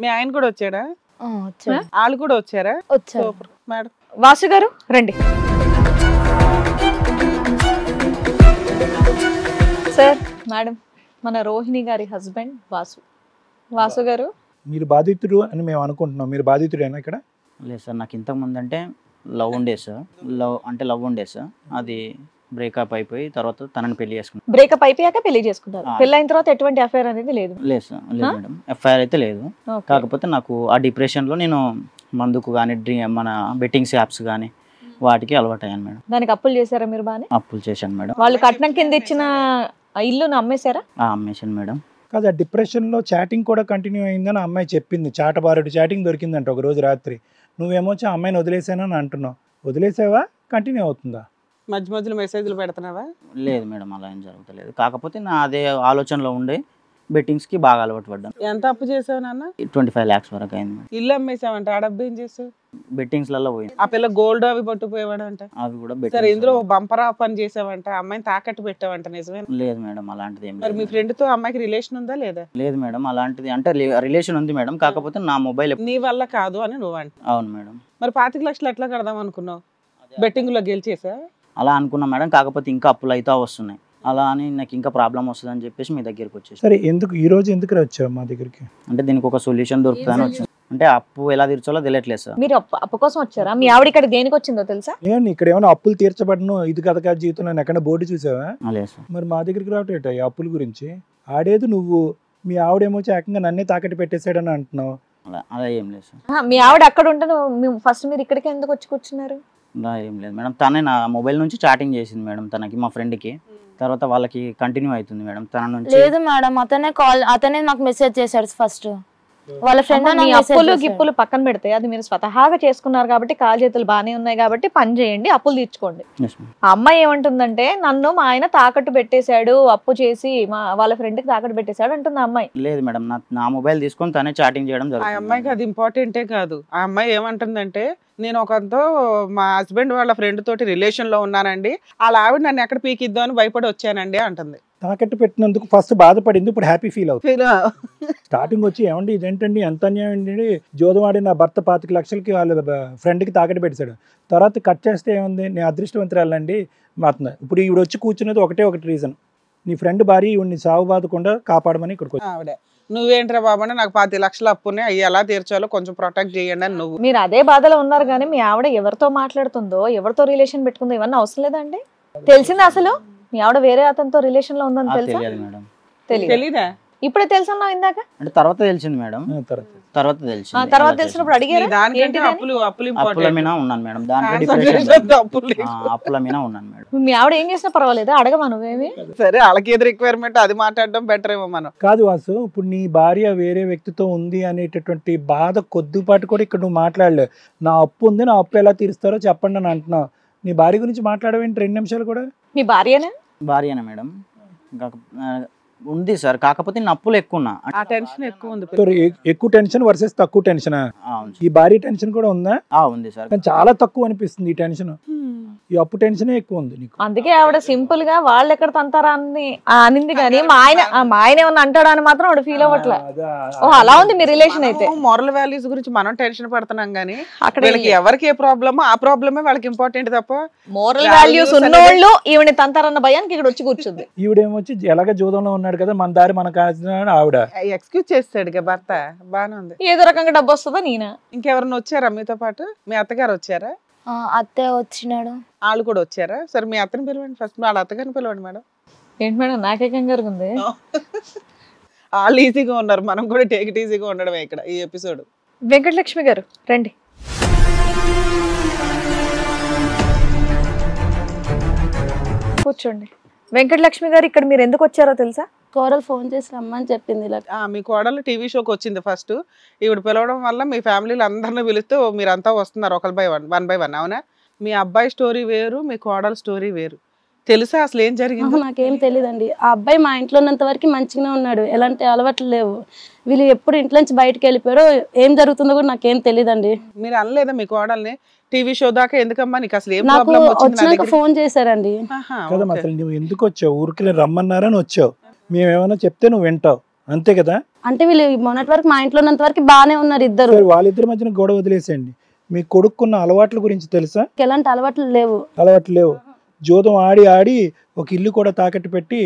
మీ ఆయన కూడా వచ్చాడా? వచ్చారు. వాళ్ళు కూడా వచ్చారా? వచ్చారు. Super madam. వాసు గారు రండి సార్. మేడం, మన రోహిణి గారి హస్బెండ్ వాసు. వాసు గారు, మీరు బాధితుడు అని మేము అనుకుంటున్నాం. మీరు బాధితుడేనా ఇక్కడ? లేదు సార్, నాకు ఇంతకు ముందు అంటే లవ్ ఉండే సార్. లవ్ ఉండే సార్. అది బ్రేకప్ అయిపోయి తర్వాత తనని పెళ్లి చేసుకున్నాను. బ్రేకప్ అయిపోయాక పెళ్లి చేసుకున్నారు. పెళ్లి అయిన తర్వాత ఎటువంటి అఫైర్ అనేది లేదు? లేదు సార్, లేదు మేడం, ఎఫ్ఐఆర్ అయితే లేదు. కాకపోతే నాకు ఆ డిప్రెషన్లో నేను మందుకు కానీ మన బెట్టింగ్స్ యాప్స్ కానీ వాటికి అలవాటు అయ్యాను మేడం. దానికి అప్పులు చేశారా మీరు? బానే అప్పులు చేశాను మేడం. వాళ్ళు కట్నం కింద ఇచ్చిన ఇల్లును అమ్మేశారా? అమ్మేశాను మేడం. కాదు, ఆ డిప్రెషన్లో చాటింగ్ కూడా కంటిన్యూ అయిందని అమ్మాయి చెప్పింది. చాటబారుడు చాటింగ్ దొరికిందంట ఒక రోజు రాత్రి. నువ్వేమో వచ్చి అమ్మాయిని వదిలేసానని అంటున్నావు. వదిలేసావా? కంటిన్యూ అవుతుందా? మధ్య మధ్యలో మెసేజ్లు పెడుతున్నావా? లేదు మేడం, అలా ఏం జరుగుతలేదు. కాకపోతే నా అదే ఆలోచనలో ఉండే బెట్టింగ్స్కి బాగా అలవాటు పడ్డాను. ఎంత అప్పు చేసావు నాన్న? 25 lakhs వరకు అయింది మేడం. ఇల్లు అమ్మేసావంట, ఆ డబ్బు ఏం చేసావు? బెట్టింగ్స్లలో పోయింది. ఆ పిల్ల గోల్డ్ అవి పట్టుకుపోయేవాడు అంట. అవి కూడా సరే, ఇందులో బంపర్ పని చేసావంట, అమ్మాయిని తాకట్టు పెట్టావంట, నిజమే? లేదు మేడం, అలాంటిది ఏం మరి మీ లేదు. ఫ్రెండ్ తో అమ్మాయికి రిలేషన్ ఉందా లేదా? లేదు మేడం, అలాంటిది అంటే రిలేషన్ ఉంది మేడం. కాకపోతే నా మొబైల్ నీ వల్ల కాదు అని నువ్వు అంట. అవును మేడం. మరి 25 లక్షలు ఎట్లా కడదాం అనుకున్నావు? బెట్టింగ్ లో గెలిచేసా? అలా అనుకున్నా మేడం. కాకపోతే ఇంకా అప్పులు అయితే వస్తున్నాయి. అలా అని నాకు ఇంకా ప్రాబ్లం వస్తుంది అని చెప్పేసి మీ దగ్గరికి వచ్చేసి. సరే, ఈ రోజు ఎందుకు వచ్చావు మా దగ్గరికి? అంటే దీనికి ఒక సొల్యూషన్ దొరుకుతుందని వచ్చింది. అంటే అప్పు ఎలా తీర్చాలో తెలియట్లేదు సార్. మీరు అప్పు కోసం వచ్చారా? మీ ఆవిడ ఇక్కడ దేనికి వచ్చిందో తెలుసా? నేను ఇక్కడ ఏమైనా అప్పులు తీర్చబడను, ఇది కథ కాదు జీవితం అని ఎక్కడ బోర్డు చూసావా? లేదు సార్. మరి మా దగ్గరికి రావటం ఈ అప్పుల గురించి ఆడేది నువ్వు. మీ ఆవిడేమో ఏకంగా నన్నే తాకట్టు పెట్టేశాడని అంటున్నావు. అలా ఏం లేదు సార్. మీ ఆవిడ అక్కడ ఉంటే ఫస్ట్ మీరు ఇక్కడికి ఎందుకు వచ్చి కూర్చున్నారు? అలా ఏం లేదు మేడం. తనే నా మొబైల్ నుంచి చాటింగ్ చేసింది మేడం తనకి, మా ఫ్రెండ్కి. తర్వాత వాళ్ళకి కంటిన్యూ అవుతుంది మేడం తన నుంచి. లేదు మేడం, అతనే నాకు మెసేజ్ చేశాడు ఫస్ట్. వాళ్ళ ఫ్రెండ్ అప్పులు గిప్పులు పక్కన పెడితే అది మీరు స్వతహాగా చేసుకున్నారు కాబట్టి కాలు చేతులు బాగానే ఉన్నాయి కాబట్టి పని చేయండి, అప్పులు తీర్చుకోండి. ఆ అమ్మాయి ఏమంటుందంటే నన్ను మా ఆయన తాకట్టు పెట్టేశాడు, అప్పు చేసి వాళ్ళ ఫ్రెండ్ కి తాకట్టు పెట్టేశాడు అంటుంది ఆ అమ్మాయి. లేదు మేడం, నా మొబైల్ తీసుకొని తనే చాటింగ్ చేయడం ఆ జరుగుతుంది. అమ్మాయికి అది ఇంపార్టెంటే కాదు. ఆ అమ్మాయి ఏమంటుందంటే, నేను ఒకరితో మా హస్బెండ్ వాళ్ళ ఫ్రెండ్ తోటి రిలేషన్ లో ఉన్నానండి, వాళ్ళ ఆవిడ నన్ను ఎక్కడ పీకిద్దాం అని భయపడి వచ్చానండి అంటుంది. తాకట్టు పెట్టినందుకు ఫస్ట్ బాధపడింది, ఇప్పుడు హ్యాపీ ఫీల్ అవుతుంది. స్టార్టింగ్ వచ్చి ఏమండి ఇదేంటండి ఎంత అన్యాయం అండి, జోదవాడి నా భర్త 25 లక్షలకి వాళ్ళ ఫ్రెండ్కి తాకట్టు పెట్టాడు. తర్వాత కట్ చేస్తే ఏముంది, నేను అదృష్టవంతురాలండి మాత్రం. ఇప్పుడు ఈవిడ వచ్చి కూర్చున్నది ఒకటి రీజన్, నీ ఫ్రెండ్ భార్య ఈవిడ్ని సాగు బాధకుండా కాపాడమని ఇక్కడికి వచ్చి. ఆవిడ నువ్వేంట్రా బాబా నాకు 25 లక్షలు అప్పునే అవి ఎలా తీర్చాలో కొంచెం ప్రొటెక్ట్ చేయండి అని నువ్వు. మీరు అదే బాధలో ఉన్నారు కానీ మీ ఆవిడ ఎవరితో మాట్లాడుతుందో ఎవరితో రిలేషన్ పెట్టుకుందో ఇవన్నీ అవసరం లేదండి. తెలిసింది అసలు మీ ఆవిడ వేరే అతనితో రిలేషన్ లో ఉందని తెలుసా? తెలియదు మేడం. తెలీదా? ఇప్పుడే తెలుసన్నావు ఇందాక. అంటే తర్వాత తెలిసింది మేడం. తర్వాత తెలిసింది. తర్వాత తెలిసినప్పుడు అడిగారు దానికంటే అప్పులు అప్పుల ఇంపార్టెంట్. మీద ఉన్నాను మేడం. దాంట్లో డిప్రెషన్ అప్పుల మీద ఉన్నాను మేడం. మీ ఆవిడ ఏం చేసినా పర్వాలేదు, అడగమా నువ్వేమి? సరే, వాళ్ళకి ఏది రిక్వైర్మెంట్ అది మాట్లాడడం బెటర్ ఏమో మనం. కాదు వాసు, ఇప్పుడు నీ భార్య వేరే వ్యక్తితో ఉంది అనేటటువంటి బాధ కొద్దిపాటు కూడా ఇక్కడ నువ్వు మాట్లాడలేవు. నా అప్పు ఉంది, నా అప్పు ఎలా తీరుస్తారో చెప్పండి అని అంటున్నావు. నీ భార్య గురించి మాట్లాడవేంటి 2 నిమిషాలు కూడా? మీ భార్యనే? భార్యనే మేడం. ఉంది సార్, కాకపోతే నేను అప్పులు ఎక్కువ ఉన్నా. ఆ టెన్షన్ ఎక్కువ ఉంది. ఎక్కువ టెన్షన్ వర్సెస్ తక్కువ టెన్షన్. ఈ భారీ టెన్షన్ కూడా ఉందా? ఉంది సార్, కానీ చాలా తక్కువ అనిపిస్తుంది ఈ టెన్షన్. ఈ అప్పు టెన్షనే ఎక్కువ ఉంది నీకు. అందుకే ఆవిడ సింపుల్ గా వాళ్ళు ఎక్కడ తంతారా అని అనింది కానీ మా ఆయన ఏమన్నా అంటాడా అని మాత్రం ఆవిడ ఫీల్ అవ్వట్లే. ఓ అలా ఉంది మీ రిలేషన్ అయితే. మోరల్ వాల్యూస్ గురించి మనం టెన్షన్ పడుతున్నాం కానీ అక్కడ ఎవరికి ఏ ప్రాబ్లమో ఆ ప్రాబ్లమే వాళ్ళకి ఇంపార్టెంట్ తప్ప మోరల్ వాల్యూస్ ఉన్నోళ్ళు ఈవిడ తంతారన్న భయానికి ఇక్కడ వచ్చి కూర్చుంది. ఈవిడేమొచ్చి ఎలాగ జూదంలో ఉన్నాడు కదా, మన దారి మన కాల్చిన ఆవిడ ఎక్స్క్యూజ్ చేస్తాడు భర్త. బానే ఉంది. ఏదో రకంగా డబ్బు వస్తుందా నేనా? ఇంకెవరన్నా వచ్చారా మీతో పాటు? మీ అత్తగారు వచ్చారా? అత్తయ్య వచ్చినాడు. వాళ్ళు కూడా వచ్చారా? సరే, మీ అత్తని పిలవండి ఫస్ట్. వాళ్ళ అత్తగారిని పిలవండి మేడం. ఏంటి మేడం నాకే కంగారు ఉంది? వాళ్ళు ఈజీగా ఉన్నారు, మనం కూడా టేక్ ఇట్ ఈజీగా ఉండడమే ఇక్కడ ఈ ఎపిసోడ్. వెంకటలక్ష్మి గారు రండి. కూర్చోండి. వెంకటలక్ష్మి గారు ఇక్కడ మీరు ఎందుకు వచ్చారో తెలుసా? కోడలు ఫోన్ చేసి రమ్మని చెప్పింది. ఇలా మీ కోడలు టీవీ షోకి వచ్చింది ఫస్ట్. ఈవిడ పిలవడం వల్ల మీ ఫ్యామిలీలో అందరిని పిలుస్తూ మీరంతా వస్తున్నారు ఒకరి బై వన్ బై వన్. అవునా? మీ అబ్బాయి స్టోరీ వేరు, మీ కోడల స్టోరీ వేరు. తెలుసా అసలు ఏం జరిగింది? నాకేం తెలియదండి. ఆ అబ్బాయి మా ఇంట్లో ఉన్నంత వరకు మంచిగానే ఉన్నాడు, ఎలాంటి అలవాట్లు లేవు. వీళ్ళు ఎప్పుడు ఇంట్లో నుంచి బయటకు వెళ్ళిపోయారో ఏం జరుగుతుందో కూడా నాకేం తెలియదండి. మీరు అనలేదా మీ కోడల్ని టీవీ షో దాకా ఎందుకమ్మా నీకు అసలు ఏం నాకు ప్రాబ్లం వచ్చినాక ఫోన్ చేశారండి. కదా, అసలు నువ్వు ఎందుకు వచ్చావు? ఊరికి రమ్మన్నారని వచ్చావు. మేమేమైనా చెప్తే నువ్వు వింటావు, అంతే కదా? అంటే వీళ్ళు మొన్నటి వరకు మా ఇంట్లో ఉన్నంత వరకు బాగానే ఉన్నారు ఇద్దరు. వాళ్ళిద్దరి మధ్యన గొడవ వదిలేసేయండి. మీ కొడుకున్న అలవాట్ల గురించి తెలుసా? ఎలాంటి అలవాట్లు లేవు. అలవాట్లు లేవు. జోదం ఆడి ఆడి ఒక ఇల్లు కూడా తాకట్టు పెట్టి,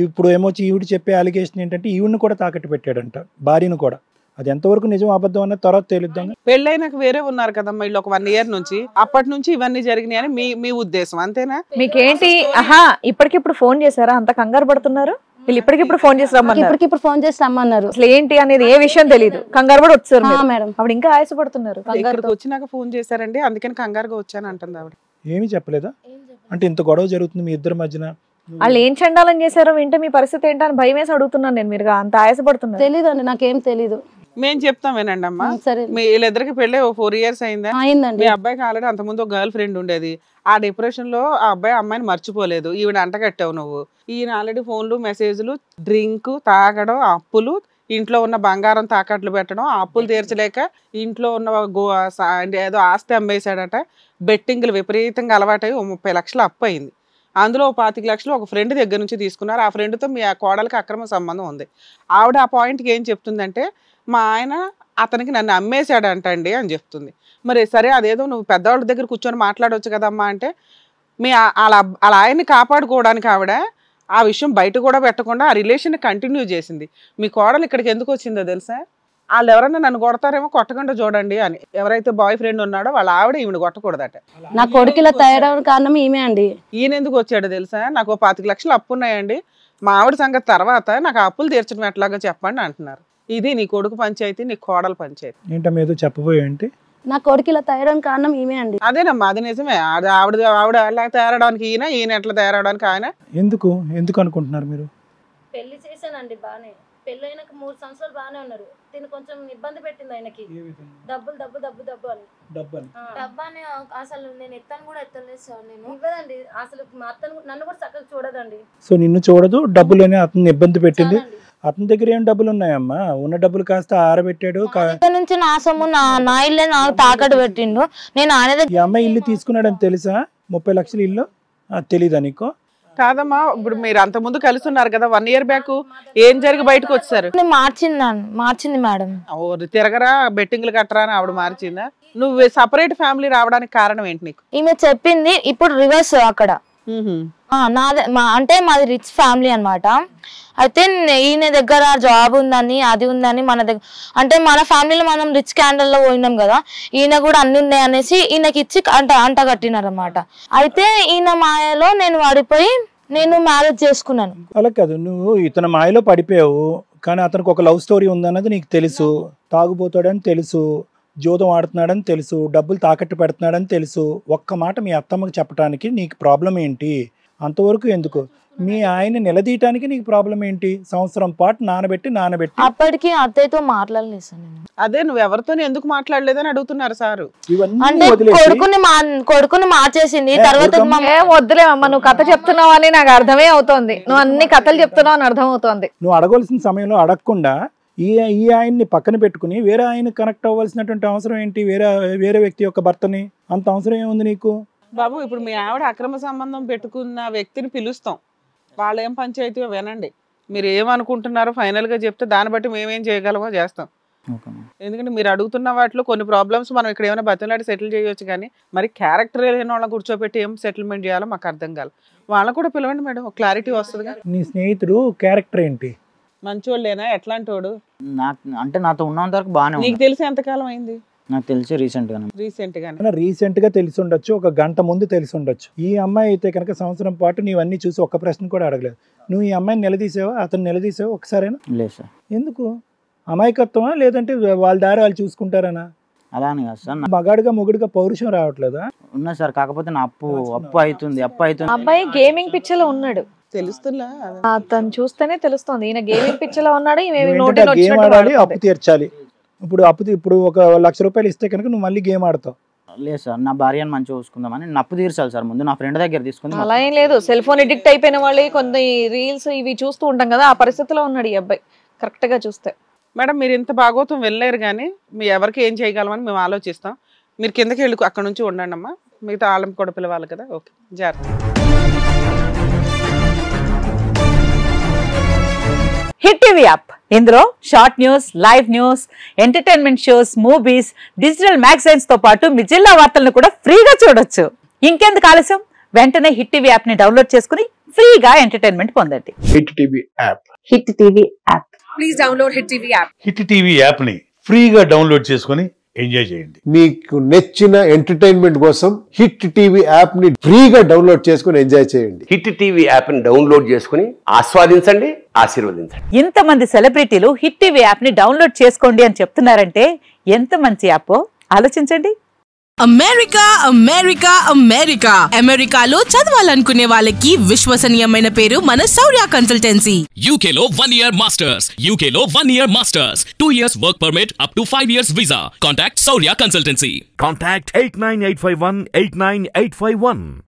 ఇప్పుడు ఏమొచ్చి ఈవిడ చెప్పే అలిగేషన్ ఏంటంటే ఈవిడిని కూడా తాకట్టు పెట్టాడంట, భార్యను కూడా. అది ఎంతవరకు నిజం అబద్ధం అన్న తర్వాత తేలిద్దాం. పెళ్ళైనాక వేరే ఉన్నారు కదమ్మా వీళ్ళు ఒక 1 year నుంచి, అప్పటి నుంచి ఇవన్నీ జరిగినాయి అని మీ ఉద్దేశం అంతేనా? మీకేంటి ఇప్పటికిప్పుడు ఫోన్ చేశారా? అంత కంగారు పడుతున్నారు? వీళ్ళు ఇప్పటికిప్పుడు ఫోన్ చేసి రమ్మన్నారు. ఇప్పటికిప్పుడు ఫోన్ చేసి రమ్మన్నారు. అసలు ఏంటి అనేది ఏ విషయం తెలియదు, కంగారు పడి వచ్చారు మేడం. అప్పుడు ఇంకా ఆయాసపడుతున్నారు. ఇక్కడికి వచ్చినాక ఫోన్ చేశారండి అందుకని కంగారుగా వచ్చాను అంటుంది ఆవిడ. ఏమీ చెప్పలేదా? అంటే ఇంత గొడవ జరుగుతుంది మీ ఇద్దరి మధ్యన, వాళ్ళు ఏం చండాలని చేశారో వింటే మీ పరిస్థితి ఏంటని భయం వేసి అడుగుతున్నాను నేను. మీరు అంత ఆయాసపడుతున్నారు. తెలీదు అండి, నాకేం తెలీదు. మేము చెప్తాం వినండి అమ్మా. సరే, మీ వీళ్ళిద్దరికి పెళ్ళి 4 years అయిందా? అయిందండి. మీ అబ్బాయికి ఆల్రెడీ అంతకుముందు ఒక గర్ల్ ఫ్రెండ్ ఉండేది. ఆ డిప్రెషన్ లో ఆ అబ్బాయి అమ్మాయిని మర్చిపోలేదు, ఈవిడ అంటగట్టావు నువ్వు. ఈయన ఆల్రెడీ ఫోన్లు మెసేజ్లు, డ్రింక్ తాగడం, అప్పులు, ఇంట్లో ఉన్న బంగారం తాకట్లు పెట్టడం, ఆ అప్పులు తీర్చలేక ఇంట్లో ఉన్న ఏదో ఆస్తి అమ్మేశాడట. బెట్టింగ్లు విపరీతంగా అలవాటై 30 లక్షలు అప్పు అయింది. అందులో 25 లక్షలు ఒక ఫ్రెండ్ దగ్గర నుంచి తీసుకున్నారు. ఆ ఫ్రెండ్తో మీ కోడలికి అక్రమ సంబంధం ఉంది. ఆవిడ ఆ పాయింట్కి ఏం చెప్తుందంటే మా ఆయన అతనికి నన్ను అమ్మేశాడంటండి అని చెప్తుంది. మరి సరే అదేదో నువ్వు పెద్దవాళ్ళ దగ్గర కూర్చొని మాట్లాడవచ్చు కదమ్మా అంటే, మీ అలా ఆయన్ని కాపాడుకోవడానికి ఆవిడ ఆ విషయం బయట కూడా పెట్టకుండా ఆ రిలేషన్ కంటిన్యూ చేసింది. మీ కోడలు ఇక్కడికి ఎందుకు వచ్చిందో తెలుసా? వాళ్ళు ఎవరైనా నన్ను కొడతారేమో కొట్టకుండా చూడండి అని. ఎవరైతే బాయ్ ఫ్రెండ్ ఉన్నాడో వాళ్ళ ఆవిడ ఈవిడ కొట్టకూడదట. నా కొడుకులా తయారవడం కారణం ఈమె అండి. ఈయన ఎందుకు వచ్చాడో తెలుసా? నాకు 25 లక్షలు అప్పు ఉన్నాయండి, మా ఆవిడ సంగతి తర్వాత నాకు అప్పులు తీర్చడం ఎట్లాగా చెప్పండి అంటున్నారు. ఇది నీ కొడుకు పంచాయతీ, నీ కోడలు పంచాయతీ. ఏంటో ఏదో చెప్పబోయేంటి? నా కొడుకు ఇలా తయారవడం కారణం ఈమె అండి. అదేనమ్మా, అది నిజమే. ఆవిడ ఎలా తయారవడానికి ఈయన ఎట్లా తయారవడానికి ఆయన. ఎందుకు అనుకుంటున్నారు మీరు? పెళ్లి చేశానండి బానే, పెళ్ళైనాక 3 సంవత్సరాలు బాగానే ఉన్నారు. తిని కొంచెం ఇబ్బంది పెట్టింది ఆయనకి. డబ్బులు డబ్బు డబ్బు డబ్బు అని డబ్బాని అసలు నేను ఎత్తాను కూడా ఎత్తలేదు సార్. నేను ఇవ్వదండి అసలు. మా అత్తను నన్ను కూడా చక్కగా చూడదండి. సో నిన్ను చూడదు, డబ్బులని అతన్ని ఇబ్బంది పెట్టింది. అతని దగ్గర ఏం డబ్బులు ఉన్నాయమ్మా? ఉన్న డబ్బులు కాస్త ఆరబెట్టాడు. నుంచి నా సొమ్ము నా ఇల్లే నాకు తాకట్టు పెట్టిండు. నేను ఆయన ఈ అమ్మాయి ఇల్లు తీసుకున్నాడని తెలుసా? 30 లక్షల ఇల్లు తెలీదా నీకు? కాదమ్మా, ఇప్పుడు మీరు అంత ముందు కలిసి ఉన్నారు కదా 1 year బ్యాక్, ఏం జరిగి బయటకు వచ్చారు? మార్చింది మేడం. తిరగరా బెట్టింగ్లు కట్టరా అని ఆవిడ మార్చిందా? నువ్వు సపరేట్ ఫ్యామిలీ రావడానికి కారణం ఏంటి నీకు? ఈమె చెప్పింది ఇప్పుడు రివర్స్ అక్కడ. అంటే మాది రిచ్ ఫ్యామిలీ అన్నమాట. అయితే ఈయన దగ్గర జాబ్ ఉందని అది ఉందని మన దగ్గర, అంటే మన ఫ్యామిలీలో మనం రిచ్ క్యాండల్ లో పోయినాం కదా, ఈయన కూడా అన్ని ఉన్నాయి అనేసి ఈయనకి ఇచ్చి అంట కట్టినారన్నమాట. అయితే ఈయన మాయలో నేను వాడిపోయి నేను మ్యారేజ్ చేసుకున్నాను. అలా కాదు, నువ్వు ఇతని మాయలో పడిపోయావు, కానీ అతనికి ఒక లవ్ స్టోరీ ఉందన్నది నీకు తెలుసు. తాగుపోతాడని తెలుసు, జోదం ఆడుతున్నాడని తెలుసు, డబ్బులు తాకట్టు పెడుతున్నాడని తెలుసు. ఒక్క మాట మీ అత్తమ్మకి చెప్పడానికి నీకు ప్రాబ్లం ఏంటి? అంతవరకు ఎందుకు? మీ ఆయన నిలదీయటానికి నీకు ప్రాబ్లం ఏంటి? సంవత్సరం పాటు నానబెట్టి అప్పటికి అత్తయ్యతో మాట్లాడలేదు సార్ నేను. అదే నువ్వు ఎవరితో ఎందుకు మాట్లాడలేదని అడుగుతున్నారు సారు. అంటే కొడుకుని మార్చేసింది తర్వాత. వద్దులే అమ్మ, నువ్వు కథ చెప్తున్నావు అని నాకు అర్థమే అవుతోంది. నువ్వు అన్ని కథలు చెప్తున్నావు అని అర్థం అవుతోంది. నువ్వు అడగవలసిన సమయంలో అడగకుండా ఈ ఆయన్ని పక్కన పెట్టుకుని వేరే ఆయన కనెక్ట్ అవ్వాల్సినటువంటి అవసరం ఏంటి? వేరే వ్యక్తి యొక్క భర్తని అంత అవసరం ఏముంది నీకు? బాబు, ఇప్పుడు మీ ఆవిడ అక్రమ సంబంధం పెట్టుకున్న వ్యక్తిని పిలుస్తాం, వాళ్ళు ఏం పంచాయతీ వినండి, మీరు ఏమనుకుంటున్నారో ఫైనల్ గా చెప్తే దాన్ని బట్టి మేమేం చేయగలమో చేస్తాం. ఎందుకంటే మీరు అడుగుతున్న వాటిలో కొన్ని ప్రాబ్లమ్స్ మనం ఇక్కడ ఏమైనా బతిలాడి సెటిల్ చేయొచ్చు, కానీ మరి క్యారెక్టర్ లేని వాళ్ళని కూర్చోబెట్టి ఏం సెటిల్మెంట్ చేయాలో మాకు అర్థం కాదు. వాళ్ళని కూడా పిలవండి మేడం, క్లారిటీ వస్తుంది. నీ స్నేహితుడు క్యారెక్టర్ ఏంటి? మంచోళ్ళేనా? ఎట్లాంటి వాడు? అంటే నాతో ఉన్నంత వరకు బాగానే. నీకు తెలిసి ఎంతకాలం అయింది? నాకు తెలిసి రీసెంట్ గా తెలిసి ఉండొచ్చు, ఒక గంట ముందు తెలిసి ఉండొచ్చు. ఈ అమ్మాయి అయితే కనుక సంవత్సరం పాటు నీవన్నీ చూసి ఒక్క ప్రశ్న కూడా అడగలేదు. నువ్వు ఈ అమ్మాయిని నిలదీసావా? అతను నిలదీసావా ఒకసారైనా? లేదు సార్. ఎందుకు? అమాయకత్వమా లేదంటే వాళ్ళ దారి వాళ్ళు చూసుకుంటారనా? అలానే కాదు సార్, మగాడుగా మొగుడుగా పౌరుషం రావట్లేదా? ఉన్నా సార్, కాకపోతే నా అప్పు అవుతుంది. అబ్బాయి గేమింగ్ పిక్చర్ లో ఉన్నాడు, తెలుస్తుందా? అతను చూస్తేనే తెలుస్తుంది ఈయన గేమింగ్ పిక్చర్ లో ఉన్నాడు. గేమ్ ఆడాలి, అప్పు తీర్చాలి. ఇప్పుడు ఇప్పుడు 1 లక్ష రూపాయలు ఇస్తే కనుక నువ్వు మళ్ళీ గేమ్ ఆడతావు? లేదు సార్, నా భార్యను మంచిగా చూసుకుందామని నేను అప్పు తీర్చాలి సార్. ముందు నా ఫ్రెండ్ దగ్గర తీసుకుంది. అలా ఏం లేదు, సెల్ ఫోన్ ఎడిక్ట్ అయిపోయిన వాళ్ళు కొన్ని రీల్స్ ఇవి చూస్తూ ఉంటాం కదా, ఆ పరిస్థితిలో ఉన్నాడు ఈ అబ్బాయి కరెక్ట్ గా చూస్తే. మేడం, మీరు ఇంత భాగోతం వెళ్ళలేరు, కానీ మీ ఎవరికి ఏం చేయగలమని మేము ఆలోచిస్తాం. మీరు కిందకి వెళ్ళి అక్కడ నుంచి ఉండండి అమ్మా, మిగతా వాళ్ళని కూడా పిలవాలి కదా. ఓకే, జాగ్రత్త. హిట్ టీవీ యాప్ ఇందులో short news, live news, entertainment shows, movies, digital magazines తో పాటు మీ జిల్లా వార్తలను కూడా ఫ్రీగా చూడొచ్చు. ఇంకెందుకు ఆలస్యం, వెంటనే హిట్ టీవీ యాప్ ని డౌన్లోడ్ చేసుకుని ఫ్రీగా ఎంటర్టైన్మెంట్ పొందండి. Hit TV app. Hit TV app. Please download hit TV app. Hit TV app ని ఫ్రీగా డౌన్లోడ్ చేసుకుని ఎంజాయ్ చేయండి. మీకు నచ్చిన ఎంటర్టైన్మెంట్ కోసం హిట్ టీవీ యాప్ ని ఫ్రీగా డౌన్లోడ్ చేసుకుని ఎంజాయ్ చేయండి. హిట్ టీవీ యాప్ ని డౌన్లోడ్ చేసుకుని ఆస్వాదించండి, ఆశీర్వదించండి. ఇంతమంది సెలబ్రిటీలు హిట్ టీవీ యాప్ ని డౌన్లోడ్ చేసుకోండి అని చెప్తున్నారంటే ఎంత మంచి యాప్ ఆలోచించండి. అమెరికా అమెరికా అమెరికా అమెరికాలో చదవాలనుకునే వాళ్ళకి విశ్వసనీయమైన పేరు మన శౌర్య కన్సల్టెన్సీ. UK లో 1 year masters, UK లో 1 year masters, 2 years work permit up to 5 years visa. Contact Saurya Consultancy. Contact 89851 89851.